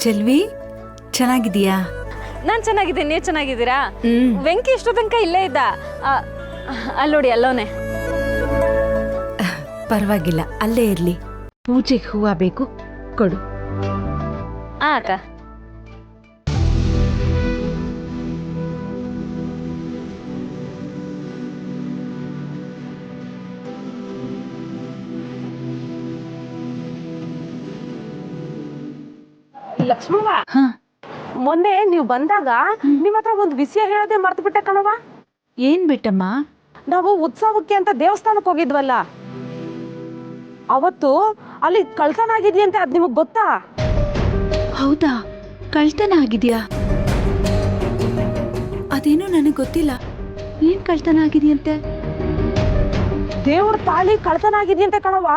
ಚೆಲ್ವಿ ಚೆನ್ನಾಗಿದೀಯಾ? ನಾನು ಚೆನ್ನಾಗಿದ್ದೀನಿ, ನೀವು ಚೆನ್ನಾಗಿದ್ದೀರಾ? ವೆಂಕಿ ಇಷ್ಟು ತನಕ ಇಲ್ಲೇ ಇದ್ದ. ಅಲ್ಲಿ ನೋಡಿ ಅಲ್ಲೋನೆ. ಪರವಾಗಿಲ್ಲ, ಅಲ್ಲೇ ಇರ್ಲಿ. ಪೂಜೆಗೆ ಹೂವ ಬೇಕು, ಕೊಡು. ಅಕ್ಕ. ಲಕ್ಷ್ಮವ್ವ, ಹಾ, ಮೊನ್ನೆ ನೀವು ಬಂದಾಗ ನಿಮ್ಮ ಹತ್ರ ಒಂದು ವಿಷಯ ಹೇಳೋದೇ ಮರ್ತು ಬಿಟ್ಟೆ ಕಣವ್ವ. ಏನ್ ಬಿಟ್ಟಮ್ಮ? ನಾವು ಉತ್ಸವಕ್ಕೆ ಅಂತ ದೇವಸ್ಥಾನಕ್ಕೆ ಹೋಗಿದ್ವಲ್ಲ, ಅವತ್ತು ಅಲ್ಲಿ ಕಳ್ತನ ಆಗಿದ್ಯಂತೆ. ಅದ್ ನಿಮಗ್ ಗೊತ್ತಾ? ಹೌದಾ? ಕಳ್ತನ ಆಗಿದ್ಯಾ? ಅದೇನೋ ನನಗೆ ಗೊತ್ತಿಲ್ಲ. ಏನ್ ಕಳ್ತನ ಆಗಿದೆಯಂತೆ? ದೇವ್ರ ತಾಳಿ ಕಳ್ತನ ಆಗಿದ್ಯಂತೆ ಕಣವ್ವ.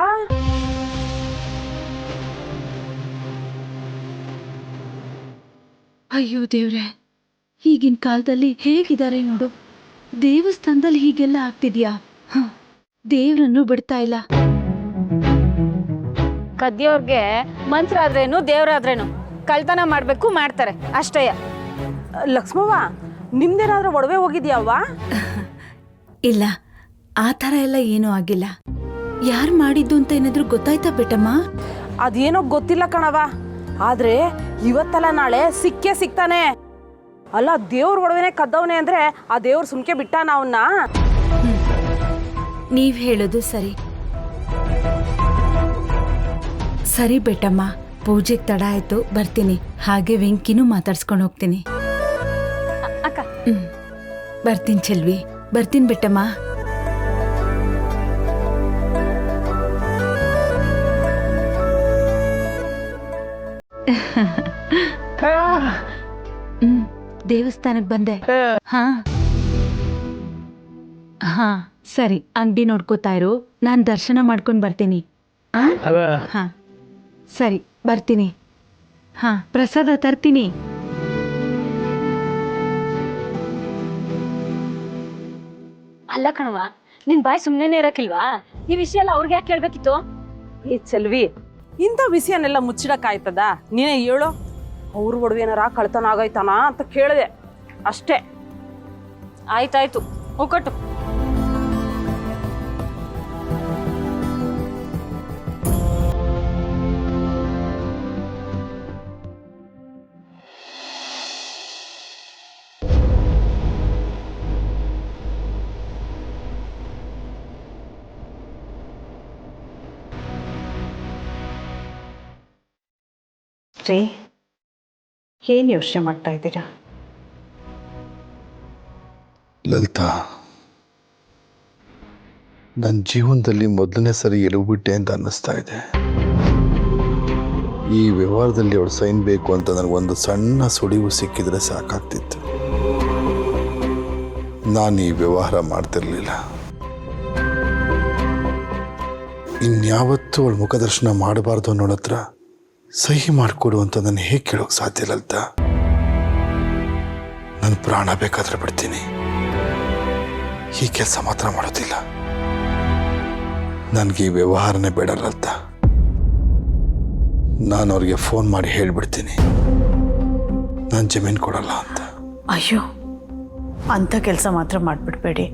ಅಯ್ಯೋ ದೇವ್ರೆ, ಈಗಿನ ಕಾಲದಲ್ಲಿ ಹೇಗಿದ್ದಾರೆ ನೋಡು. ದೇವಸ್ಥಾನದಲ್ಲಿ ಹೀಗೆಲ್ಲ ಆಗ್ತಿದ್ಯಾ? ದೇವ್ರನ್ನು ಬಿಡ್ತಾ ಇಲ್ಲ. ಕದ್ದಿಯವ್ರಿಗೆ ಮನ್ಸರಾದ್ರೇನು ದೇವ್ರಾದ್ರೇನು ಕಳ್ತನ ಮಾಡ್ಬೇಕು, ಮಾಡ್ತಾರೆ ಅಷ್ಟೇ. ಲಕ್ಷ್ಮವ್ವ, ನಿಮ್ದೇನಾದ್ರೂ ಒಡವೆ ಹೋಗಿದ್ಯಾವ್ವ? ಇಲ್ಲ, ಆ ಥರ ಎಲ್ಲ ಏನೂ ಆಗಿಲ್ಲ. ಯಾರು ಮಾಡಿದ್ದು ಅಂತ ಏನಾದ್ರೂ ಗೊತ್ತಾಯ್ತಾ ಬಿಟ್ಟಮ್ಮ? ಅದೇನೋ ಗೊತ್ತಿಲ್ಲ ಕಣವ್ವ, ಆದ್ರೆ ಇವತ್ತಲ್ಲ ನಾಳೆ ಸಿಕ್ಕೇ ಸಿಗ್ತಾನೆ. ಅಲ್ಲ, ದೇವ್ರ ಒಡವೆನೆ ಕದ್ದವನೆ ಅಂದ್ರೆ ಆ ದೇವ್ರ ಸುಮ್ಕೆ ಬಿಟ್ಟಾನ ಅವನ್ನ? ನೀವ್ ಹೇಳೋದು ಸರಿ. ಸರಿ ಬೆಟ್ಟಮ್ಮ, ಪೂಜೆಗೆ ತಡ ಆಯ್ತು, ಬರ್ತೀನಿ. ಹಾಗೆ ವೆಂಕಿನೂ ಮಾತಾಡ್ಸ್ಕೊಂಡು ಹೋಗ್ತೀನಿ. ಅಕ್ಕ. ಬರ್ತೀನಿ ಚೆಲ್ವಿ, ಬರ್ತೀನಿ ಬೆಟ್ಟಮ್ಮ. ದೇವಸ್ಥಾನಕ್ಕೆ ಬಂದೆ. ಹಾ ಹಾ ಸರಿ, ಅಂಗಡಿ ನೋಡ್ಕೋತಾ ಇರು, ನಾನು ದರ್ಶನ ಮಾಡ್ಕೊಂಡು ಬರ್ತೀನಿ. ಹಾ ಸರಿ, ಬರ್ತೀನಿ. ಹಾ, ಪ್ರಸಾದ ತರ್ತೀನಿ. ಅಲ್ಲ ಕಣವ, ನಿನ್ ಬಾಯ್ ಸುಮ್ನೆ ಇರಕ್ಕಿಲ್ವಾ? ಈ ವಿಷಯ ಎಲ್ಲ ಅವ್ರಿಗೆ ಯಾಕೆ ಕೇಳ್ಬೇಕಿತ್ತು? ಈ ಚೆಲ್ವಿ, ಇಂಥ ವಿಷಯನೆಲ್ಲ ಮುಚ್ಚಿಡಕ್ಕಾಯ್ತದ? ನೀನೇ ಹೇಳು. ಅವ್ರ ಒಡವೆನಾರ ಕಳ್ತನ ಆಗೈತಾನ ಅಂತ ಕೇಳಿದೆ ಅಷ್ಟೇ. ಆಯ್ತಾಯ್ತು, ಹೋಗಟ್ಟು. ರೀ, ಏನು ಯೋಚನೆ ಮಾಡ್ತಾ ಇದ್ದೀರಾ? ಲಲಿತಾ, ನನ್ನ ಜೀವನದಲ್ಲಿ ಮೊದಲನೇ ಸರಿ ಎಲುಬಿಟ್ಟೆ ಅಂತ ಅನ್ನಿಸ್ತಾ ಇದೆ. ಈ ವ್ಯವಹಾರದಲ್ಲಿ ಅವಳು ಸೈನ್ ಬೇಕು ಅಂತ ನನಗೊಂದು ಸಣ್ಣ ಸುಳಿವು ಸಿಕ್ಕಿದ್ರೆ ಸಾಕಾಗ್ತಿತ್ತು. ನಾನು ಈ ವ್ಯವಹಾರ ಮಾಡ್ತಿರ್ಲಿಲ್ಲ. ಇನ್ಯಾವತ್ತೂ ಅವಳು ಮುಖದರ್ಶನ ಮಾಡಬಾರ್ದು ಅನ್ನೋಳ ಹತ್ರ ಸಹಿ ಮಾಡಿಕೊಡು ಅಂತ ನಾನು ಹೇಗೆ ಕೇಳೋಕೆ ಸಾಧ್ಯ ಲಲಿತಾ? ನನ್ನ ಪ್ರಾಣ ಬೇಕಾದ್ರೆ ಬಿಡ್ತೀನಿ, ಈ ಕೆಲಸ ಮಾತ್ರ ಮಾಡೋದಿಲ್ಲ. ನನಗೆ ಈ ವ್ಯವಹಾರನೇ ಬೇಡ ಲಲಿತಾ. ನಾನು ಅವ್ರಿಗೆ ಫೋನ್ ಮಾಡಿ ಹೇಳಿಬಿಡ್ತೀನಿ ನಾನು ಜಮೀನು ಕೊಡಲ್ಲ ಅಂತ. ಅಯ್ಯೋ, ಅಂಥ ಕೆಲಸ ಮಾತ್ರ ಮಾಡಿಬಿಡ್ಬೇಡಿ.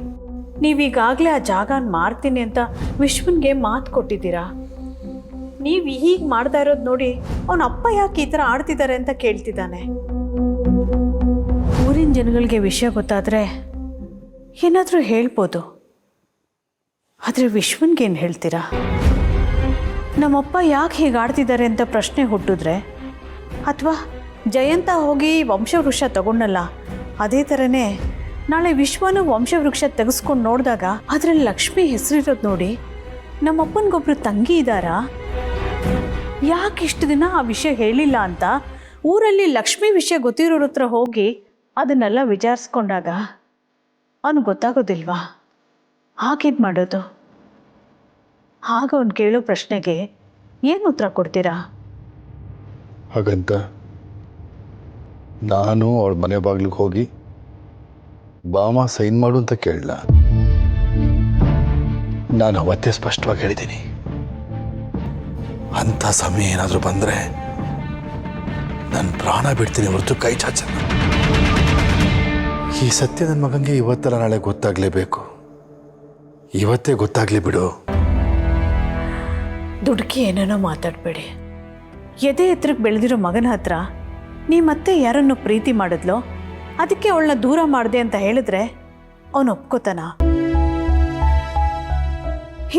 ನೀವೀಗಾಗಲೇ ಆ ಜಾಗನ ಮಾರ್ತೀನಿ ಅಂತ ವಿಶ್ವನ್ಗೆ ಮಾತು ಕೊಟ್ಟಿದ್ದೀರಾ. ನೀವು ಹೀಗೆ ಮಾಡ್ತಾ ಇರೋದು ನೋಡಿ ಅವನ ಅಪ್ಪ ಯಾಕೆ ಈ ಥರ ಆಡ್ತಿದ್ದಾರೆ ಅಂತ ಕೇಳ್ತಿದ್ದಾನೆ. ಊರಿನ ಜನಗಳಿಗೆ ವಿಷಯ ಗೊತ್ತಾದರೆ ಏನಾದರೂ ಹೇಳ್ಬೋದು, ಆದರೆ ವಿಶ್ವನ್ಗೇನು ಹೇಳ್ತೀರಾ? ನಮ್ಮಪ್ಪ ಯಾಕೆ ಹೀಗೆ ಆಡ್ತಿದ್ದಾರೆ ಅಂತ ಪ್ರಶ್ನೆ ಹುಟ್ಟಿದ್ರೆ, ಅಥವಾ ಜಯಂತ ಹೋಗಿ ವಂಶವೃಕ್ಷ ತಗೊಂಡಲ್ಲ, ಅದೇ ಥರನೇ ನಾಳೆ ವಿಶ್ವನೂ ವಂಶವೃಕ್ಷ ತೆಗೆಸ್ಕೊಂಡು ನೋಡಿದಾಗ ಅದರಲ್ಲಿ ಲಕ್ಷ್ಮಿ ಹೆಸರಿರೋದು ನೋಡಿ ನಮ್ಮಪ್ಪನಿಗೊಬ್ರು ತಂಗಿ ಇದ್ದಾರಾ? ಯಾಕೆ ಇಷ್ಟು ದಿನ ಆ ವಿಷಯ ಹೇಳಿಲ್ಲ ಅಂತ ಊರಲ್ಲಿ ಲಕ್ಷ್ಮಿ ವಿಷಯ ಗೊತ್ತಿರೋರ ಹತ್ರ ಹೋಗಿ ಅದನ್ನೆಲ್ಲ ವಿಚಾರಿಸ್ಕೊಂಡಾಗ ಅವನು ಗೊತ್ತಾಗೋದಿಲ್ವಾ? ಹಾಗೇನು ಮಾಡೋದು? ಆಗ ಅವ್ನು ಕೇಳೋ ಪ್ರಶ್ನೆಗೆ ಏನು ಉತ್ತರ ಕೊಡ್ತೀರಾ? ಹಾಗಂತ ನಾನು ಅವಳ ಮನೆ ಬಾಗಿಲಿಗೆ ಹೋಗಿ ಬಾಮ ಸೈನ್ ಮಾಡು ಅಂತ ಕೇಳಲ್ಲ. ನಾನು ಅವತ್ತೇ ಸ್ಪಷ್ಟವಾಗಿ ಹೇಳಿದ್ದೀನಿ, ಅಂಥ ಸಮಯ ಏನಾದರೂ ಬಂದರೆ ನನ್ನ ಪ್ರಾಣ ಬಿಡ್ತೀನಿ ಹೊರತು ಕೈ ಚಾಚಲ್ಲ. ಈ ಸತ್ಯ ನನ್ನ ಮಗನಿಗೆ ಇವತ್ತಲ್ಲ ನಾಳೆ ಗೊತ್ತಾಗಲೇಬೇಕು. ಇವತ್ತೇ ಗೊತ್ತಾಗ್ಲಿ ಬಿಡು. ದುಡುಕಿ ಏನೇನೋ ಮಾತಾಡಬೇಡಿ. ಎದೆ ಎತ್ತರಕ್ಕೆ ಬೆಳೆದಿರೋ ಮಗನ ಹತ್ರ ನೀ ಮತ್ತೆ ಯಾರನ್ನು ಪ್ರೀತಿ ಮಾಡಿದ್ಲೋ ಅದಕ್ಕೆ ಅವಳನ್ನ ದೂರ ಮಾಡಿದೆ ಅಂತ ಹೇಳಿದ್ರೆ ಅವನು ಒಪ್ಕೋತಾನ?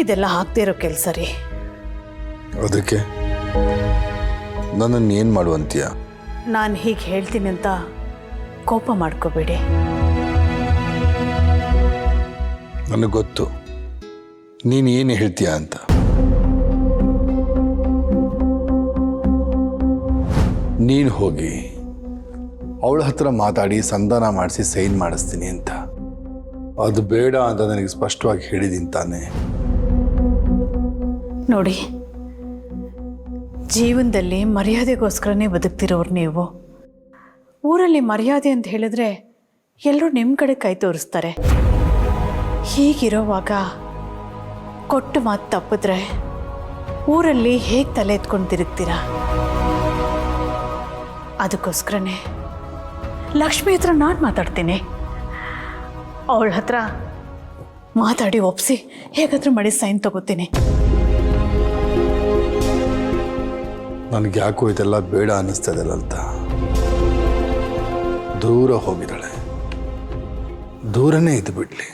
ಇದೆಲ್ಲ ಆಗದೆ ಇರೋ ಕೆಲಸ ರೀ. ಅದಕ್ಕೆ ನನ್ನನ್ನು ಏನು ಮಾಡುವಂತೀಯ? ನಾನು ಹೀಗೆ ಹೇಳ್ತೀನಿ ಅಂತ ಕೋಪ ಮಾಡ್ಕೋಬೇಡಿ. ನನಗೆ ಗೊತ್ತು ನೀನು ಏನು ಹೇಳ್ತೀಯ ಅಂತ. ನೀನು ಹೋಗಿ ಅವಳ ಹತ್ರ ಮಾತಾಡಿ ಸಂಧಾನ ಮಾಡಿಸಿ ಸೈನ್ ಮಾಡಿಸ್ತೀನಿ ಅಂತ. ಅದು ಬೇಡ ಅಂತ ನನಗೆ ಸ್ಪಷ್ಟವಾಗಿ ಹೇಳಿದ್ದೀನಿ ತಾನೆ. ನೋಡಿ, ಜೀವನದಲ್ಲಿ ಮರ್ಯಾದೆಗೋಸ್ಕರನೇ ಬದುಕ್ತಿರೋರು ನೀವು. ಊರಲ್ಲಿ ಮರ್ಯಾದೆ ಅಂತ ಹೇಳಿದ್ರೆ ಎಲ್ಲರೂ ನಿಮ್ಮ ಕಡೆ ಕೈ ತೋರಿಸ್ತಾರೆ. ಹೀಗಿರೋವಾಗ ಕೊಟ್ಟು ಮಾತು ತಪ್ಪಿದ್ರೆ ಊರಲ್ಲಿ ಹೇಗೆ ತಲೆ ಎತ್ಕೊಂಡು ತಿರುಗ್ತೀರಾ? ಅದಕ್ಕೋಸ್ಕರನೇ ಲಕ್ಷ್ಮಿ ಹತ್ರ ನಾನು ಮಾತಾಡ್ತೀನಿ. ಅವಳ ಹತ್ರ ಮಾತಾಡಿ ಒಪ್ಪಿಸಿ ಹೇಗಾದ್ರೂ ಮಾಡಿ ಸೈನ್ ತಗೋತೀನಿ. ನನಗೆ ಯಾಕೋ ಇದೆಲ್ಲ ಬೇಡ ಅನ್ನಿಸ್ತದೆ ಲಲಿತ. ದೂರ ಹೋಗಿದ್ದಾಳೆ, ದೂರನೇ ಇದ್ದು ಬಿಡ್ಲಿ.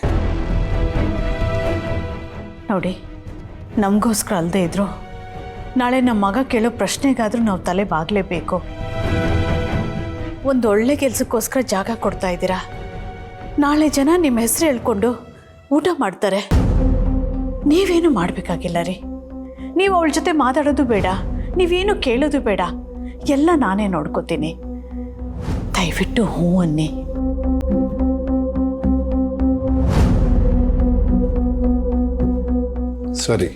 ನೋಡಿ, ನಮಗೋಸ್ಕರ ಅಲ್ಲದೆ ಇದ್ರು ನಾಳೆ ನಮ್ಮ ಮಗ ಕೇಳೋ ಪ್ರಶ್ನೆಗಾದರೂ ನಾವು ತಲೆ ಬಾಗಲೇಬೇಕು. ಒಂದು ಒಳ್ಳೆ ಕೆಲಸಕ್ಕೋಸ್ಕರ ಜಾಗ ಕೊಡ್ತಾ ಇದ್ದೀರಾ. ನಾಳೆ ಜನ ನಿಮ್ಮ ಹೆಸರು ಹೇಳ್ಕೊಂಡು ಊಟ ಮಾಡ್ತಾರೆ. ನೀವೇನು ಮಾಡಬೇಕಾಗಿಲ್ಲ ರೀ. ನೀವು ಅವಳ ಜೊತೆ ಮಾತಾಡೋದು ಬೇಡ, ನೀವೇನು ಕೇಳೋದು ಬೇಡ. ಎಲ್ಲ ನಾನೇ ನೋಡ್ಕೋತೀನಿ. ದಯವಿಟ್ಟು ಹ್ಞೂ ಅನ್ನಿ. ಸರಿ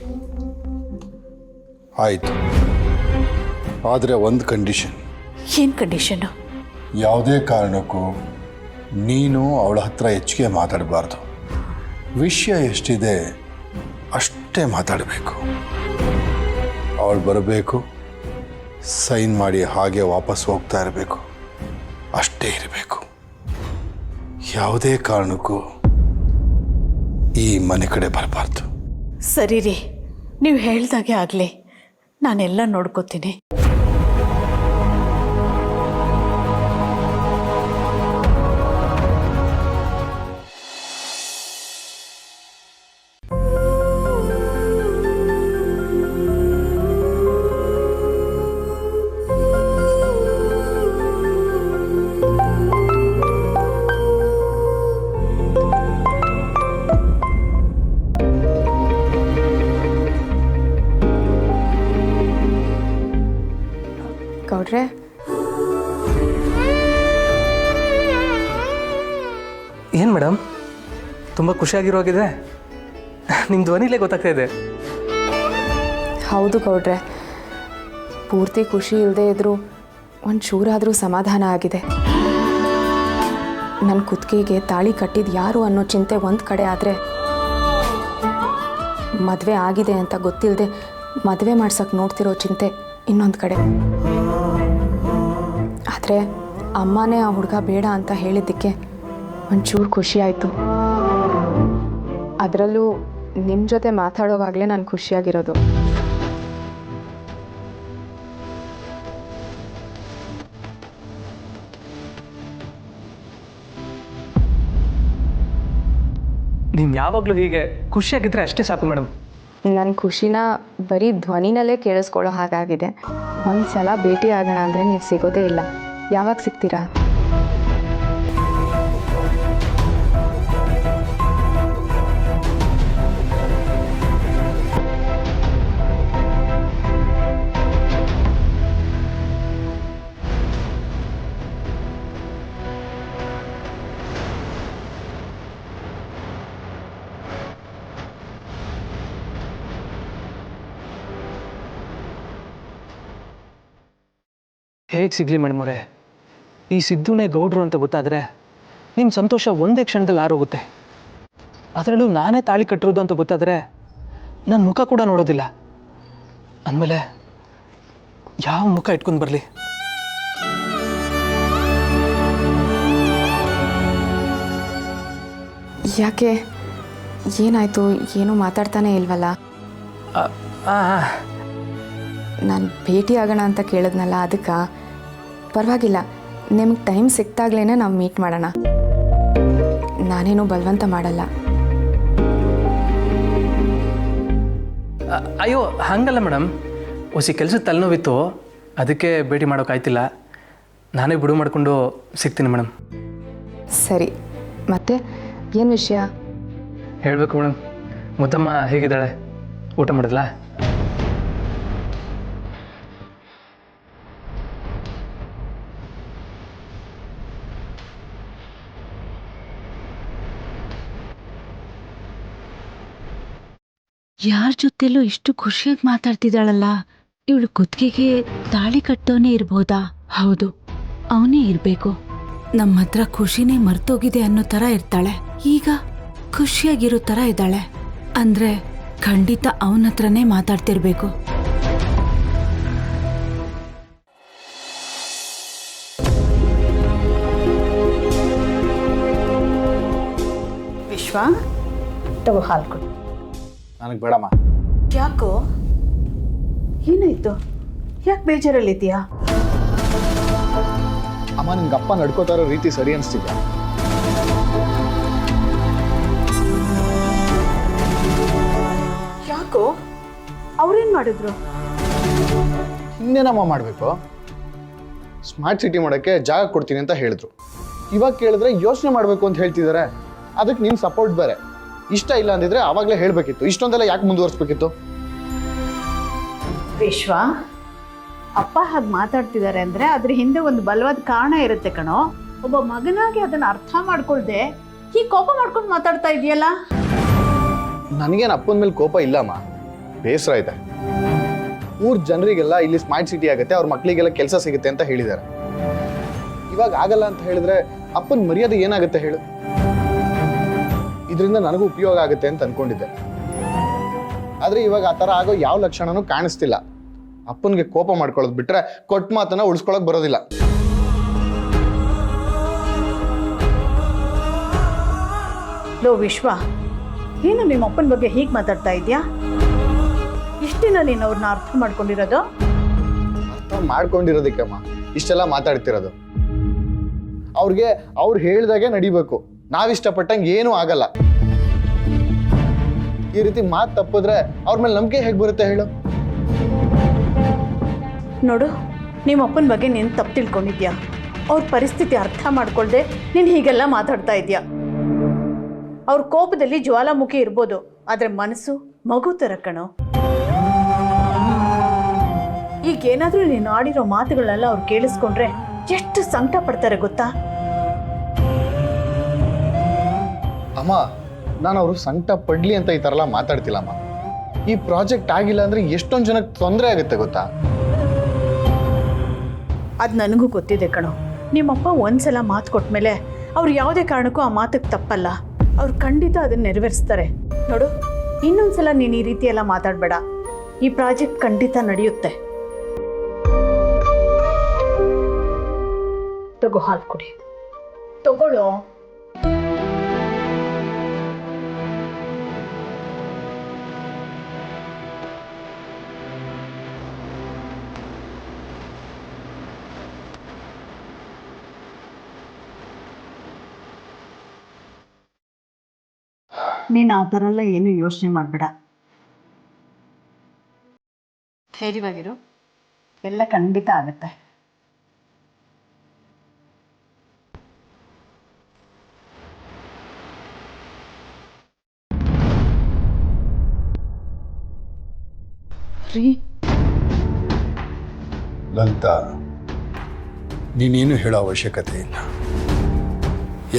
ಆಯಿತು, ಆದರೆ ಒಂದು ಕಂಡೀಷನ್. ಏನು ಕಂಡೀಷನ್ನು? ಯಾವುದೇ ಕಾರಣಕ್ಕೂ ನೀನು ಅವಳ ಹತ್ರ ಹೆಚ್ಚಿಗೆ ಮಾತಾಡಬಾರ್ದು. ವಿಷಯ ಎಷ್ಟಿದೆ ಅಷ್ಟೇ ಮಾತಾಡಬೇಕು. ಅವಳು ಬರಬೇಕು, ಸೈನ್ ಮಾಡಿ ಹಾಗೆ ವಾಪಸ್ ಹೋಗ್ತಾ ಇರಬೇಕು, ಅಷ್ಟೇ ಇರಬೇಕು. ಯಾವುದೇ ಕಾರಣಕ್ಕೂ ಈ ಮನೆ ಕಡೆ ಬರಬಾರ್ದು. ಸರಿ ರೀ, ನೀವು ಹೇಳ್ದಾಗೆ ಆಗಲಿ. ನಾನೆಲ್ಲ ನೋಡ್ಕೋತೀನಿ. ಗೌಡ್ರೆ, ಏನು ಮೇಡಮ್, ತುಂಬ ಖುಷಿಯಾಗಿರೋಗಿದೆ. ನಿಮ್ಮ ಧ್ವನಿಲೇ ಗೊತ್ತಾಗ್ತಾ ಇದೆ. ಹೌದು ಗೌಡ್ರೆ, ಪೂರ್ತಿ ಖುಷಿ ಇಲ್ಲದೆ ಇದ್ದರೂ ಒಂದು ಚೂರಾದರೂ ಸಮಾಧಾನ ಆಗಿದೆ. ನನ್ನ ಕುತ್ತಿಗೆಗೆ ತಾಳಿ ಕಟ್ಟಿದ್ದು ಯಾರು ಅನ್ನೋ ಚಿಂತೆ ಒಂದು ಕಡೆ ಆದರೆ, ಮದುವೆ ಆಗಿದೆ ಅಂತ ಗೊತ್ತಿಲ್ಲದೆ ಮದುವೆ ಮಾಡ್ಸೋಕ್ಕೆ ನೋಡ್ತಿರೋ ಚಿಂತೆ ಇನ್ನೊಂದು ಕಡೆ. ಆದರೆ ಅಮ್ಮನೇ ಆ ಹುಡುಗ ಬೇಡ ಅಂತ ಹೇಳಿದ್ದಕ್ಕೆ ಒಂಚೂರು ಖುಷಿ ಆಯಿತು. ಅದರಲ್ಲೂ ನಿಮ್ಮ ಜೊತೆ ಮಾತಾಡೋವಾಗಲೇ ನಾನು ಖುಷಿಯಾಗಿರೋದು. ನೀವು ಯಾವಾಗಲೂ ಹೀಗೆ ಖುಷಿಯಾಗಿದ್ದರೆ ಅಷ್ಟೇ ಸಾಕು ಮೇಡಮ್. ನನ್ನ ಖುಷಿನ ಬರೀ ಧ್ವನಿನಲ್ಲೇ ಕೇಳಿಸ್ಕೊಳ್ಳೋ ಹಾಗಾಗಿದೆ. ಒಂದು ಸಲ ಭೇಟಿ ಆಗೋಣ ಅಂದರೆ ನೀವು ಸಿಗೋದೇ ಇಲ್ಲ. ಯಾವಾಗ ಸಿಗ್ತೀರಾ? ಹೇಗೆ ಸಿಗಲಿ ಮೇಡಮ್ ಅವರೇ, ಈ ಸಿದ್ದುನೇ ಗೌಡ್ರು ಅಂತ ಗೊತ್ತಾದರೆ ನಿಮ್ಮ ಸಂತೋಷ ಒಂದೇ ಕ್ಷಣದಲ್ಲಿ ಆರೋಗುತ್ತೆ. ಅದರಲ್ಲೂ ನಾನೇ ತಾಳಿ ಕಟ್ಟಿರೋದು ಅಂತ ಗೊತ್ತಾದರೆ ನನ್ನ ಮುಖ ಕೂಡ ನೋಡೋದಿಲ್ಲ. ಅಂದಮೇಲೆ ಯಾವ ಮುಖ ಇಟ್ಕೊಂಡು ಬರಲಿ? ಯಾಕೆ ಏನಾಯಿತು? ಏನೂ ಮಾತಾಡ್ತಾನೆ ಇಲ್ವಲ್ಲ? ನಾನು ಭೇಟಿ ಆಗೋಣ ಅಂತ ಕೇಳಿದ್ನಲ್ಲ, ಅದಕ್ಕೆ. ಪರವಾಗಿಲ್ಲ, ನಿಮ್ಗೆ ಟೈಮ್ ಸಿಕ್ತಾಗ್ಲೇ ನಾವು ಮೀಟ್ ಮಾಡೋಣ. ನಾನೇನು ಬಲವಂತ ಮಾಡಲ್ಲ. ಅಯ್ಯೋ ಹಾಗಲ್ಲ ಮೇಡಮ್, ಹೊಸಿ ಕೆಲಸದ ತಲೆನೋವಿತ್ತು, ಅದಕ್ಕೆ ಭೇಟಿ ಮಾಡೋಕ್ಕಾಯ್ತಿಲ್ಲ. ನಾನೇ ಬಿಡು ಮಾಡಿಕೊಂಡು ಸಿಗ್ತೀನಿ ಮೇಡಮ್. ಸರಿ, ಮತ್ತೆ ಏನು ವಿಷಯ? ಹೇಳಬೇಕು ಮೇಡಮ್. ಮುದ್ದಮ್ಮ ಹೇಗಿದ್ದಾಳೆ? ಊಟ ಮಾಡಿದ್ಲಾ? ಯಾರ ಜೊತೆಲೂ ಇಷ್ಟು ಖುಷಿಯಾಗಿ ಮಾತಾಡ್ತಿದ್ದಾಳಲ್ಲ, ಇವಳು ಕುತ್ತಿಗೆಗೆ ತಾಳಿ ಕಟ್ಟೋನೇ ಇರ್ಬೋದಾ? ಹೌದು, ಅವನೇ ಇರ್ಬೇಕು. ನಮ್ಮ ಹತ್ರ ಖುಷಿನೇ ಮರ್ತೋಗಿದೆ ಅನ್ನೋ ತರ ಇರ್ತಾಳೆ, ಈಗ ಖುಷಿಯಾಗಿರೋ ತರ ಇದ್ದಾಳೆ ಅಂದ್ರೆ ಖಂಡಿತ ಅವನ ಹತ್ರನೇ ಮಾತಾಡ್ತಿರ್ಬೇಕು. ವಿಶ್ವ, ತಗೋ ಹಾಲು ಕೊಡು. ನನಗೆ ಬೇಡಮ್ಮ. ಯಾಕೋ? ಏನಾಯ್ತು? ಯಾಕೆ ಬೇಜಾರಲ್ಲಿದ್ದೀಯಾ? ಅಮ್ಮ, ನಿನ್ಗೆ ಅಪ್ಪ ನಡ್ಕೋತಾ ಇರೋ ರೀತಿ ಸರಿ ಅನಿಸ್ತಿದ್ಯಾ? ಯಾಕೋ? ಅವ್ರೇನ್ ಮಾಡಿದ್ರು? ಇನ್ನೇನಮ್ಮ ಮಾಡಬೇಕು? ಸ್ಮಾರ್ಟ್ ಸಿಟಿ ಮಾಡೋಕ್ಕೆ ಜಾಗ ಕೊಡ್ತೀನಿ ಅಂತ ಹೇಳಿದ್ರು. ಇವಾಗ ಕೇಳಿದ್ರೆ ಯೋಚನೆ ಮಾಡಬೇಕು ಅಂತ ಹೇಳ್ತಿದ್ದಾರೆ. ಅದಕ್ಕೆ ನೀನು ಸಪೋರ್ಟ್ ಬೇರೆ. ಇಷ್ಟ ಇಲ್ಲ ಅಂದಿದ್ರೆ ಆವಾಗಲೇ ಹೇಳಬೇಕಿತ್ತು. ಇಷ್ಟೊಂದೆಲ್ಲ ಯಾಕೆ ಮುಂದುವರಿಸ್ಬೇಕಿತ್ತು? ವಿಶ್ವ, ಅಪ್ಪ ಹಾಗೆ ಮಾತಾಡ್ತಿದ್ದಾರೆ ಅಂದ್ರೆ ಅದ್ರ ಹಿಂದೆ ಒಂದು ಬಲವಾದ ಕಾರಣ ಇರುತ್ತೆ ಕಣೋ. ಒಬ್ಬ ಮಗನಾಗಿ ಅದನ್ನ ಅರ್ಥ ಮಾಡ್ಕೊಳ್ದೆ ಈ ಕೋಪ ಮಾಡ್ಕೊಂಡು ಮಾತಾಡ್ತಾ ಇದೆಯಲ್ಲ. ನನಗೇನು ಅಪ್ಪನ ಮೇಲೆ ಕೋಪ ಇಲ್ಲಮ್ಮ, ಬೇಸರ ಇದೆ. ಊರ್ ಜನರಿಗೆಲ್ಲ ಇಲ್ಲಿ ಸ್ಮಾರ್ಟ್ ಸಿಟಿ ಆಗುತ್ತೆ, ಅವ್ರ ಮಕ್ಕಳಿಗೆಲ್ಲ ಕೆಲಸ ಸಿಗುತ್ತೆ ಅಂತ ಹೇಳಿದ್ದಾರೆ. ಇವಾಗ ಆಗಲ್ಲ ಅಂತ ಹೇಳಿದ್ರೆ ಅಪ್ಪನ ಮರ್ಯಾದೆ ಏನಾಗುತ್ತೆ ಹೇಳು? ಇದರಿಂದ ನನಗೂ ಉಪಯೋಗ ಆಗುತ್ತೆ ಅಂತ ಅನ್ಕೊಂಡಿದ್ದೆ. ಆದ್ರೆ ಇವಾಗ ಆ ಥರ ಆಗೋ ಯಾವ ಲಕ್ಷಣನೂ ಕಾಣಿಸ್ತಿಲ್ಲ. ಅಪ್ಪನಿಗೆ ಕೋಪ ಮಾಡ್ಕೊಳ್ಳೋದು ಬಿಟ್ರೆ ಕೊಟ್ಟ ಮಾತನ್ನ ಉಳಿಸ್ಕೊಳಕ್ ಬರೋದಿಲ್ಲ. ಲೋ ವಿಶ್ವ, ಏನು ನಿಮ್ಮ ಅಪ್ಪನ ಬಗ್ಗೆ ಹೀಗೆ ಮಾತಾಡ್ತಾ ಇದೆಯಾ? ಇಷ್ಟು ದಿನ ನೀನು ಅವ್ರನ್ನ ಅರ್ಥ ಮಾಡ್ಕೊಂಡಿರೋದು? ಅರ್ಥ ಮಾಡ್ಕೊಂಡಿರೋದಕ್ಕಮ್ಮ ಇಷ್ಟೆಲ್ಲ ಮಾತಾಡ್ತಿರೋದು. ಅವ್ರಿಗೆ ಅವ್ರು ಹೇಳ್ದಾಗೆ ನಡಿಬೇಕು. ನಾವಿಷ್ಟಪಟ್ಟಂಗೆ ಏನೂ ಆಗಲ್ಲ. ಈ ರೀತಿ ಮಾತು ತಪ್ಪಿದ್ರೆ ಅವ್ರ ಮೇಲೆ ನಂಬಿಕೆ ಹೇಗೆ ಬರುತ್ತೆ ಹೇಳು? ನೋಡು, ನಿಮ್ಮ ಅಪ್ಪನ ಬಗ್ಗೆ ನೀನು ತಪ್ಪು ತಿಳ್ಕೊಂಡಿದ್ಯಾ. ಅವ್ರ ಪರಿಸ್ಥಿತಿ ಅರ್ಥ ಮಾಡ್ಕೊಳ್ದೆ ನೀನು ಹೀಗೆಲ್ಲ ಮಾತಾಡ್ತಾ ಇದೆಯಾ. ಅವ್ರ ಕೋಪದಲ್ಲಿ ಜ್ವಾಲಾಮುಖಿ ಇರ್ಬೋದು, ಆದರೆ ಮನಸ್ಸು ಮಗು ಥರ ಕಣೋ. ಈಗೇನಾದರೂ ನೀನು ಆಡಿರೋ ಮಾತುಗಳೆಲ್ಲ ಅವ್ರು ಕೇಳಿಸ್ಕೊಂಡ್ರೆ ಎಷ್ಟು ಸಂಕಟ ಪಡ್ತಾರೆ ಗೊತ್ತಾ? ಅಮ್ಮ, ನಾನು ಅವರು ಸಂಕಟ ಪಡ್ಲಿ ಅಂತ ಈ ಥರ ಎಲ್ಲ ಮಾತಾಡ್ತಿಲ್ಲಮ್ಮ. ಈ ಪ್ರಾಜೆಕ್ಟ್ ಆಗಿಲ್ಲ ಅಂದ್ರೆ ಎಷ್ಟೊಂದು ಜನಕ್ಕೆ ತೊಂದರೆ ಆಗುತ್ತೆ ಗೊತ್ತಾ? ಅದು ನನಗೂ ಗೊತ್ತಿದೆ ಕಣೋ. ನಿಮ್ಮಪ್ಪ ಒಂದ್ಸಲ ಮಾತು ಕೊಟ್ಮೇಲೆ ಅವ್ರು ಯಾವುದೇ ಕಾರಣಕ್ಕೂ ಆ ಮಾತಿಗೆ ತಪ್ಪಲ್ಲ. ಅವ್ರು ಖಂಡಿತ ಅದನ್ನ ನೆರವೇರಿಸ್ತಾರೆ. ನೋಡು, ಇನ್ನೊಂದ್ಸಲ ನೀನು ಈ ರೀತಿ ಎಲ್ಲ ಮಾತಾಡಬೇಡ. ಈ ಪ್ರಾಜೆಕ್ಟ್ ಖಂಡಿತ ನಡೆಯುತ್ತೆ. ತಗೋ ಹಾಲು ಕುಡಿ. ತಗೊಳ್ಳೋ. ನೀನು ಆ ಥರ ಎಲ್ಲ ಏನು ಯೋಚನೆ ಮಾಡಬೇಡ. ಧೈರ್ಯವಾಗಿರು, ಎಲ್ಲ ಖಂಡಿತ ಆಗುತ್ತೆ. ಲಲಿತಾ, ನೀನೇನು ಹೇಳೋ ಅವಶ್ಯಕತೆ ಇಲ್ಲ.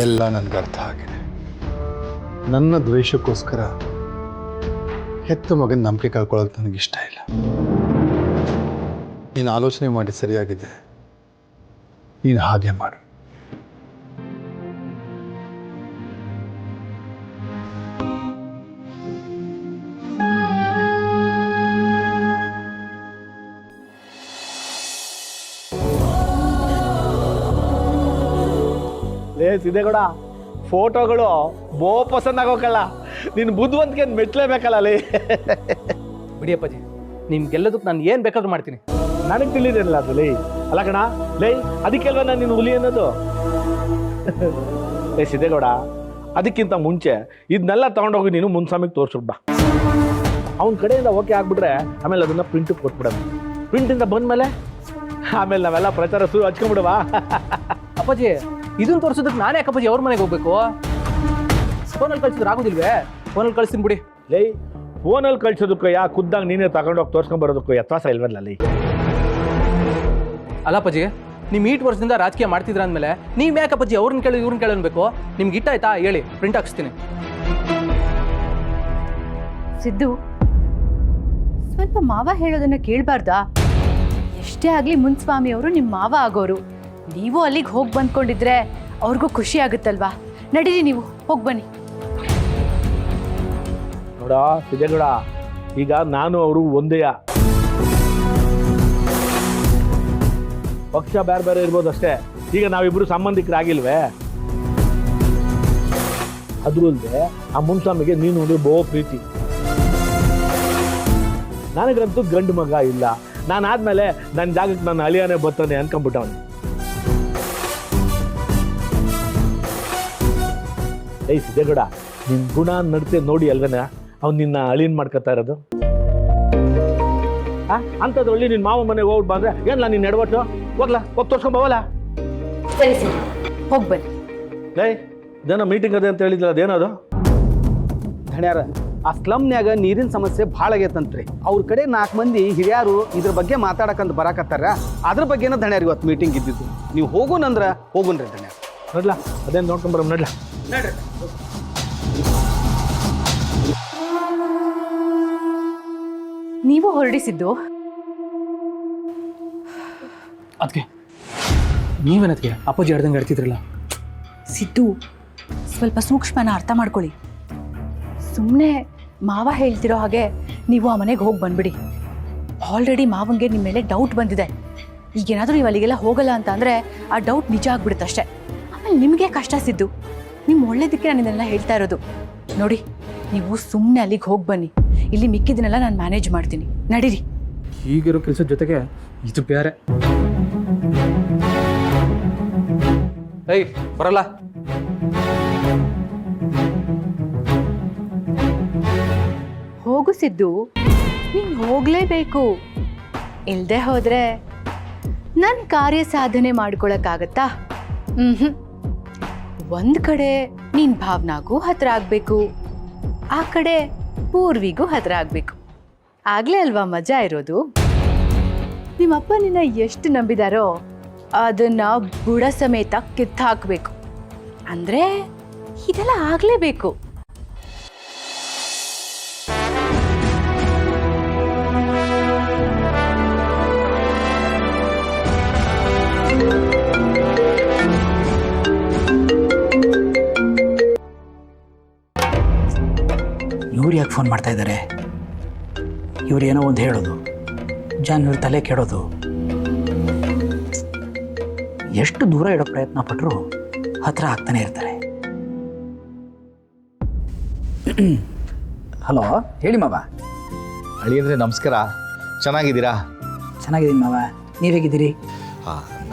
ಎಲ್ಲ ನನಗೆ ಅರ್ಥ ಆಗಿದೆ. ನನ್ನ ದ್ವೇಷಕ್ಕೋಸ್ಕರ ಹೆತ್ತ ಮಗನ ನಂಬಿಕೆ ಕಳ್ಕೊಳ್ಳೋಕೆ ನನಗಿಷ್ಟ ಇಲ್ಲ. ನೀನು ಆಲೋಚನೆ ಮಾಡಿ ಸರಿಯಾಗಿದೆ. ನೀನು ಹಾಗೆ ಮಾಡು. ಲೇ ಸಿದ್ದೇಗೌಡ, ಫೋಟೋಗಳು ಬೋ ಪಸಂದ್ ಆಗೋಕಲ್ಲ. ನಿನ್ನ ಬುದ್ಧಿವಂತಿಕೆ ಮೆಟ್ಲೇಬೇಕಲ್ಲ ಅಲ್ಲಿ. ಬಿಡಿ ಅಪ್ಪಾಜಿ, ನಿಮ್ಗೆಲ್ಲದಕ್ಕೆ ನಾನು ಏನು ಬೇಕಾದ್ರೂ ಮಾಡ್ತೀನಿ. ನನಗೆ ತಿಳಿದಿರಲ್ಲ ಅದು ಲೈ. ಅಲ್ಲ ಕಣ ಲೈ, ಅದಕ್ಕೆಲ್ವ ನಾನು ನಿನ್ನ ಹುಲಿ ಅನ್ನೋದು. ಲೈ ಸಿದ್ದೇಗೌಡ, ಅದಕ್ಕಿಂತ ಮುಂಚೆ ಇದನ್ನೆಲ್ಲ ತೊಗೊಂಡೋಗಿ ನೀನು ಮುನ್ಸ್ವಾಮಿಗೆ ತೋರಿಸ್ಬಿಡ್ಬಾ. ಅವನ ಕಡೆಯಿಂದ ಓಕೆ ಆಗ್ಬಿಟ್ರೆ ಆಮೇಲೆ ಅದನ್ನು ಪ್ರಿಂಟಿಗೆ ಕೊಟ್ಬಿಡೋದು. ಪ್ರಿಂಟಿಂದ ಬಂದಮೇಲೆ ಆಮೇಲೆ ನಾವೆಲ್ಲ ಪ್ರಚಾರ ಶುರು ಹಚ್ಕೊಂಡ್ಬಿಡುವ. ಅಪ್ಪಾಜಿ, ಇದನ್ನು ತೋರಿಸೋದಕ್ಕೆ ನಾನೇ ಅಪ್ಪಾಜಿ ಅವ್ರ ಮನೆಗೆ ಹೋಗ್ಬೇಕು? ಫೋನಲ್ಲಿ ಕಳ್ಸಿದ್ರೆ ಆಗೋದಿಲ್ವೇ? ಫೋನಲ್ಲಿ ಕಳಿಸ್ತೀನಿ ಬಿಡಿ. ಲೈ, ಫೋನಲ್ಲಿ ಕಳ್ಸೋದಕ್ಕೂ ಖುದ್ದಾಗ ನೀನೇ ತಗೊಂಡೋಗಿ ತೋರಿಸ್ಕೊಂಬರೋದಕ್ಕೂ ವ್ಯತ್ಯಾಸ ಇಲ್ವಲ್ಲ ಲೈ. ಅಲ್ಲ ಅಪ್ಪಾಜಿ, ನಿಮ್ಮ 8 ವರ್ಷದಿಂದ ರಾಜಕೀಯ ಮಾಡ್ತಿದ್ರ ಅಂದಮೇಲೆ ನೀವು ಯಾಕೆ ಅಪ್ಪಾಜಿ ಅವ್ರನ್ನ ಕೇಳಿ ಇವ್ರನ್ನ ಕೇಳಬೇಕು? ನಿಮ್ಗೆ ಇಷ್ಟ ಆಯ್ತಾ ಹೇಳಿ, ಪ್ರಿಂಟ್ ಹಾಕ್ಸ್ತೀನಿ. ಸಿದ್ದು, ಸ್ವಲ್ಪ ಮಾವ ಹೇಳೋದನ್ನ ಕೇಳಬಾರ್ದಾ? ಎಷ್ಟೇ ಆಗಲಿ ಮುನ್ಸ್ವಾಮಿ ಅವರು ನಿಮ್ಮ ಮಾವ ಆಗೋರು. ನೀವು ಅಲ್ಲಿಗೆ ಹೋಗಿ ಬಂದ್ಕೊಂಡಿದ್ರೆ ಅವ್ರಿಗೂ ಖುಷಿ ಆಗುತ್ತಲ್ವಾ? ನಡೀರಿ, ನೀವು ಹೋಗಿ ಬನ್ನಿ. ನೋಡ ಸಿದ್ದೇಗೌಡ, ಈಗ ನಾನು ಅವರು ಒಂದೇ. ಪಕ್ಷ ಬೇರೆ ಬೇರೆ ಇರ್ಬೋದು ಅಷ್ಟೇ. ಈಗ ನಾವಿಬ್ರು ಸಂಬಂಧಿಕರಾಗಿಲ್ವೇ? ಅದ್ರ ಅಲ್ಲದೆ ಆ ಮುನ್ಸ್ವಾಮಿಗೆ ನೀನು ನೋಡಿ ಬಹು ಪ್ರೀತಿ. ನನಗಂತೂ ಗಂಡು ಮಗ ಇಲ್ಲ. ನಾನು ಆದ್ಮೇಲೆ ನನ್ನ ಜಾಗಕ್ಕೆ ನನ್ನ ಅಳಿಯಾನೇ ಬರ್ತಾನೆ ಅನ್ಕೊಂಡ್ಬಿಟ್ಟವನು. ಏಯ್ ಸಿದ್ದೇಗೌಡ, ನಿನ್ನ ಗುಣ ನಡತೆ ನೋಡಿ ಅಲ್ವೇನ ಅವ್ನು ನಿನ್ನ ಅಳಿಯನ್ ಮಾಡ್ಕೊತಾ ಇರೋದು. ಅಂಥದ್ದು ಒಳ್ಳೆ ನಿನ್ನ ಮಾವ ಮನೆಗೆ ಹೋಗ್ಬಿಟ್ಟು ಬಂದ್ರೆ ಏನಿಲ್ಲ ನೀನು ಎಡವಟ್ಟು ಹೋಗ್ಲಾ, ಹೋಗಿ ತೋರ್ಸ್ಕೊಂಬೋವಲ್ಲ. ಸರಿ ಸರಿ, ಹೋಗಿ ಬನ್ನಿ. ಏಯ್, ಇದೇನೋ ಮೀಟಿಂಗ್ ಅದೇ ಅಂತ ಹೇಳಿದ್ಲ, ಅದೇನದು? ಧಣ್ಯಾರ, ಆ ಸ್ಲಮ್ನ್ಯಾಗ ನೀರಿನ ಸಮಸ್ಯೆ ಭಾಳ ಆಗೈತಂತ್ರಿ. ಅವ್ರ ಕಡೆ 4 ಮಂದಿ ಹಿರಿಯರು ಇದ್ರ ಬಗ್ಗೆ ಮಾತಾಡಕಂತ ಬರಾಕತ್ತಾರ. ಅದ್ರ ಬಗ್ಗೆನ ಧಣ್ಯಾರ ಇವತ್ತು ಮೀಟಿಂಗ್ ಇದ್ದಿದ್ದು. ನೀವು ಹೋಗೋಣಂದ್ರ ಹೋಗೋಣ್ರಿ ಧಣ್ಯಾರ. ನೋಡ್ಲಾ, ಅದೇನು ನೋಡ್ಕೊಂಬರ ನೋಡ್ಲಾ. ನೀವು ಹೊರಡಿಸಿದ್ದು ಅದಕ್ಕೆ ನೀವೇನದಕ್ಕೆ ಅಪ್ಪಾಜಿ ಹೇಳ್ದಂಗೆ ಹೇಳ್ತಿದ್ರಲ್ಲ. ಸಿದ್ದು, ಸ್ವಲ್ಪ ಸೂಕ್ಷ್ಮನ ಅರ್ಥ ಮಾಡ್ಕೊಳ್ಳಿ. ಸುಮ್ಮನೆ ಮಾವ ಹೇಳ್ತಿರೋ ಹಾಗೆ ನೀವು ಆ ಮನೆಗೆ ಹೋಗಿ ಬಂದ್ಬಿಡಿ. ಆಲ್ರೆಡಿ ಮಾವಂಗೆ ನಿಮ್ಮ ಮೇಲೆ ಡೌಟ್ ಬಂದಿದೆ. ಈಗೇನಾದರೂ ನೀವು ಅಲ್ಲಿಗೆಲ್ಲ ಹೋಗಲ್ಲ ಅಂತ ಅಂದರೆ ಆ ಡೌಟ್ ನಿಜ ಆಗ್ಬಿಡುತ್ತೆ ಅಷ್ಟೇ. ಆಮೇಲೆ ನಿಮಗೆ ಕಷ್ಟ ಸಿದ್ದು. ನಿಮ್ಮ ಒಳ್ಳೇದಕ್ಕೆ ನಾನು ಇದನ್ನೆಲ್ಲ ಹೇಳ್ತಾ ಇರೋದು. ನೋಡಿ, ನೀವು ಸುಮ್ಮನೆ ಅಲ್ಲಿಗೆ ಹೋಗಿ ಬನ್ನಿ. ಇಲ್ಲಿ ಮಿಕ್ಕಿದನ್ನೆಲ್ಲ ನಾನು ಮ್ಯಾನೇಜ್ ಮಾಡ್ತೀನಿ. ನಡೀರಿ. ಈಗಿರೋ ಕೆಲಸದ ಜೊತೆಗೆ ಇದು ಬೇರೆ. ಏಯ್, ಬರಲ್ಲ. ಹೋಗು ಸಿದ್ದು, ನೀನು ಹೋಗಲೇಬೇಕು. ಇಲ್ಲದೆ ಹೋದರೆ ನನ್ನ ಕಾರ್ಯ ಸಾಧನೆ ಮಾಡ್ಕೊಳಕ್ಕಾಗತ್ತಾ? ಒಂದು ಕಡೆ ನೀನು ಭಾವನಾಗೂ ಹತ್ರ ಆಗಬೇಕು, ಆ ಕಡೆ ಪೂರ್ವಿಗೂ ಹತ್ರ ಆಗಬೇಕು. ಆಗಲೇ ಅಲ್ವಾ ಮಜಾ ಇರೋದು? ನಿಮ್ಮಪ್ಪ ನಿನ್ನ ಎಷ್ಟು ನಂಬಿದಾರೋ ಅದನ್ನು ಬುಡ ಸಮೇತ ಕಿತ್ತು ಹಾಕಬೇಕು. ಅಂದರೆ ಇದೆಲ್ಲ ಆಗಲೇಬೇಕು. ಇವ್ರು ಯಾಕೆ ಫೋನ್ ಮಾಡ್ತಾ ಇದ್ದಾರೆ? ಇವ್ರು ಏನೋ ಒಂದು ಹೇಳೋದು, ಜಾನ್ವಿ ತಲೆ ಕೆಡೋದು. ಎಷ್ಟು ದೂರ ಇಡೋ ಪ್ರಯತ್ನ ಪಟ್ಟರು ಹತ್ರ ಆಗ್ತಾನೆ ಇರ್ತಾರೆ. ಹಲೋ, ಹೇಳಿ ಮಾವ. ಅಳಿಯಂದ್ರೆ ನಮಸ್ಕಾರ. ಚೆನ್ನಾಗಿದ್ದೀರಾ? ಚೆನ್ನಾಗಿದ್ದೀನಿ ಮಾವ, ನೀವು ಹೇಗಿದ್ದೀರಿ?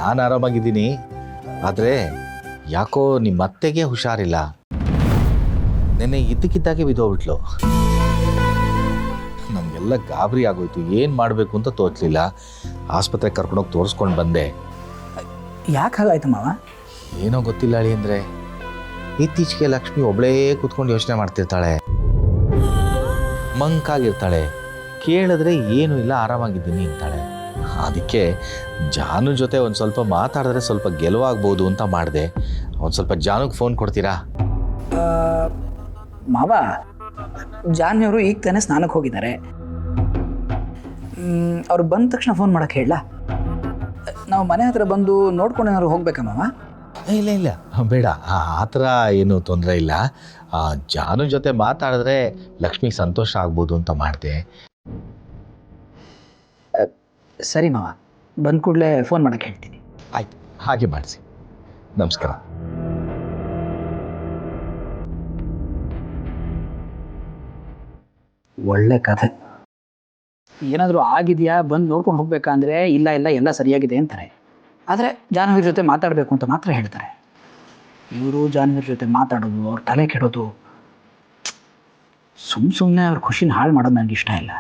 ನಾನು ಆರಾಮಾಗಿದ್ದೀನಿ. ಆದರೆ ಯಾಕೋ ನಿಮ್ಮ ಅತ್ತೆಗೆ ಹುಷಾರಿಲ್ಲ. ನೆನ್ನೆ ಇದ್ದಕ್ಕಿದ್ದಾಗೆ ಬಿದ್ದೋಗ್ಬಿಟ್ಲು. ನಮಗೆಲ್ಲ ಗಾಬರಿ ಆಗೋಯ್ತು. ಏನು ಮಾಡಬೇಕು ಅಂತ ತೋಚಲಿಲ್ಲ. ಆಸ್ಪತ್ರೆಗೆ ಕರ್ಕೊಂಡೋಗಿ ತೋರಿಸ್ಕೊಂಡು ಬಂದೆ. ಯಾಕೆ ಹಾಗಾಯ್ತು ಮಾವ? ಏನೋ ಗೊತ್ತಿಲ್ಲ ಅಳಿಯಂದ್ರೆ. ಇತ್ತೀಚೆಗೆ ಲಕ್ಷ್ಮಿ ಒಬ್ಬಳೇ ಕೂತ್ಕೊಂಡು ಯೋಚನೆ ಮಾಡ್ತಿರ್ತಾಳೆ, ಮಂಕಾಗಿರ್ತಾಳೆ. ಕೇಳಿದ್ರೆ ಏನೂ ಇಲ್ಲ, ಆರಾಮಾಗಿದ್ದೀನಿ ಅಂತಾಳೆ. ಅದಕ್ಕೆ ಜಾನು ಜೊತೆ ಒಂದು ಸ್ವಲ್ಪ ಮಾತಾಡಿದ್ರೆ ಸ್ವಲ್ಪ ಗೆಲುವಾಗ್ಬೋದು ಅಂತ ಮಾಡಿದೆ. ಒಂದು ಸ್ವಲ್ಪ ಜಾನುಗೆ ಫೋನ್ ಕೊಡ್ತೀರಾ? ಮಾವ, ಜಾನ್ವಿಯವರು ಈಗ ತಾನೇ ಸ್ನಾನಕ್ಕೆ ಹೋಗಿದ್ದಾರೆ. ಅವ್ರು ಬಂದ ತಕ್ಷಣ ಫೋನ್ ಮಾಡೋಕ್ಕೆ ಹೇಳ. ನಾವು ಮನೆ ಹತ್ರ ಬಂದು ನೋಡ್ಕೊಂಡು ಏನಾದ್ರು ಹೋಗ್ಬೇಕಾ ಮಾವ? ಇಲ್ಲ ಇಲ್ಲ, ಬೇಡ. ಆ ಥರ ಏನೂ ತೊಂದರೆ ಇಲ್ಲ. ಜಾನು ಜೊತೆ ಮಾತಾಡಿದ್ರೆ ಲಕ್ಷ್ಮಿಗೆ ಸಂತೋಷ ಆಗ್ಬೋದು ಅಂತ ಮಾಡಿದೆ. ಸರಿ ಮಾವ, ಬಂದ ಕೂಡಲೇ ಫೋನ್ ಮಾಡೋಕ್ಕೆ ಹೇಳ್ತೀನಿ. ಆಯ್ತು, ಹಾಗೆ ಮಾಡಿಸಿ. ನಮಸ್ಕಾರ. ಒಳ್ಳೆ ಕಥೆ. ಏನಾದರೂ ಆಗಿದೆಯಾ ಬಂದು ನೋಡ್ಕೊಂಡು ಹೋಗ್ಬೇಕಾ ಅಂದರೆ ಇಲ್ಲ ಇಲ್ಲ ಎಲ್ಲ ಸರಿಯಾಗಿದೆ ಅಂತಾರೆ. ಆದರೆ ಜಾಹ್ನವಿ ಜೊತೆ ಮಾತಾಡಬೇಕು ಅಂತ ಮಾತ್ರ ಹೇಳ್ತಾರೆ. ಇವರು ಜಾಹ್ನವಿ ಜೊತೆ ಮಾತಾಡೋದು, ಅವ್ರ ತಲೆ ಕೆಡೋದು, ಸುಮ್ಮನೆ ಅವ್ರ ಖುಷಿನ ಹಾಳು ಮಾಡೋದು ನನಗೆ ಇಷ್ಟ ಇಲ್ಲ.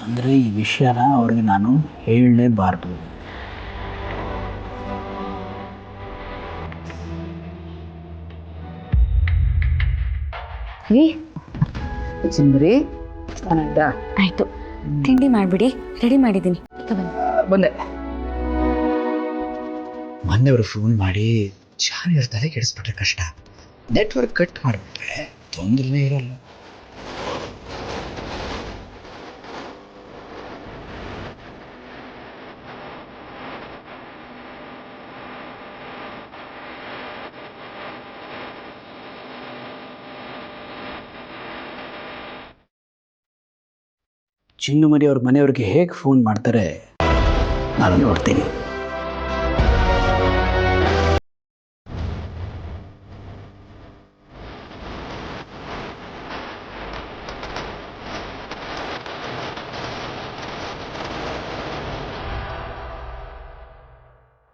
ಅಂದರೆ ಈ ವಿಷಯನ ಅವ್ರಿಗೆ ನಾನು ಹೇಳಲೇಬಾರ್ದು. ಚಿಂದ್ರಿ ಆಯಿತು, ತಿಂಡಿ ಮಾಡಿಬಿಡಿ, ರೆಡಿ ಮಾಡಿದ್ದೀನಿ. ಬಂದೆ. ಮೊನ್ನೆಯವರು ಫೋನ್ ಮಾಡಿ ಜಾಹ್ನವಿ ತಲೆ ಕೆಡಿಸ್ಬಿಟ್ರೆ ಕಷ್ಟ. ನೆಟ್ವರ್ಕ್ ಕಟ್ ಮಾಡಿಬಿಟ್ರೆ ತೊಂದರೆನೇ ಇರಲ್ಲ. ಚಿನ್ನು ಮರಿ ಅವ್ರ ಮನೆಯವ್ರಿಗೆ ಹೇಗೆ ಫೋನ್ ಮಾಡ್ತಾರೆ ನಾನು ನೋಡ್ತೀನಿ.